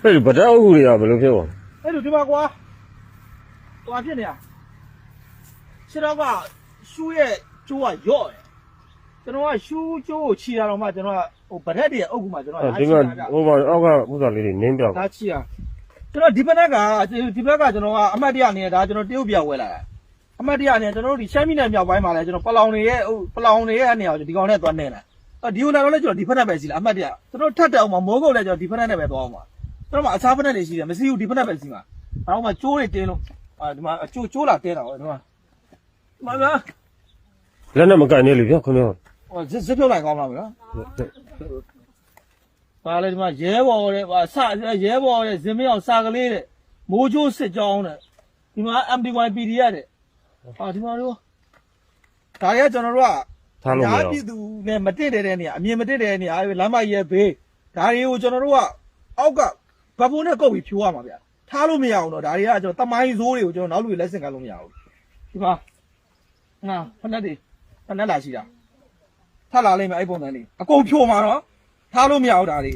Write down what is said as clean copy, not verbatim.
အဲ့ဗတက်အုပ်တွေကဘယ်လိုဖြစ်သွားအဲ့လိုဒီမှာကွာဟွာဖြစ်နေရခြေတော့ကရှူးရဲ့ကျိုးကရော့တယ်ကျွန်တော်ကရှူးကျိုးကိုခြီတာတော့မှကျွန်တော်ကဟိုဗရက်တွေအုပ်ကူမှာကျွန်တော်ဒီမှာဟိုမှာအောက်ကဥစ္စာလေးတွေနင်းပြောက်ဒါခြီရကျွန်တော်ဒီဘက်ကကျွန်တော်ကအမှတ်တရအနေနဲ့ဒါကျွန်တော်တရုတ်ပြောင်းဝဲလာတာအမှတ်တရအနေနဲ့ကျွန်တော်တို့ဒီရှမ်းပြည်နယ်မြောက်ပိုင်းမှာလဲကျွန်တော်ပလောင်တွေရဲ့အနေအောင်ဒီကောင်နဲ့သွားနေတာဒီကိုလာတော့လဲကျွန်တော်ဒီဖက်နဲ့ပဲစီလာအမှတ်တရကျွန်တော်ထပ်တက်အောင်မှာမိုးကုတ်လဲကျွန်တော်ဒီဖက်နဲ့ပဲသွားအောင်ပါကျွန်တော်မှအခြားဖက်နဲ့တွေရှိတယ်မရှိဘူးဒီဖက်နဲ့ပဲစီမှာအောက်မှာကျိုးတွေတင်းလို့ဒီမှာကျိုးလာတင်းတာဟောဒီမှာလက်နဲ့မကန်နေလေဗျခင်ဗျာဟောဇစ်ဖြုတ်လိုက်ကောင်းလားဗျာပါလေဒီမှာရဲဘော်တဲ့ရဲဘော်တဲ့ဇင်မင်းအောင်စာကလေးတဲ့မိုးချိုးစစ်ကြောင်းတဲ့ဒီမှာ MDY PD ရတဲ့ဒီမှာတော့ဒါရကျွန်တော်တို့ကထားလို့မရဘူးပြည်သူနဲ့မတင့်တဲ့နေရာအမြင်မတင့်တဲ့နေရာလမ်းမကြီးရဲ့ဘေးဒါတွေကိုကျွန်တော်တို့ကအောက်ကဘပုံနဲ့ကုတ်ပြီးဖြိုးရမှာဗျာထားလို့မရအောင်တော့ဒါတွေကကျွန်တော်တမိုင်းဇိုးတွေကိုကျွန်တော်နောက်လူတွေလက်ဆင့်ကမ်းလို့မရဘူးဒီမှာဖက်နဲ့လာရှိတာထလာလိမ့်မယ်အဲ့ပုံစံလေးအကုန်ဖြိုးမှာတော့ထားလို့မရဘူးဒါတွေ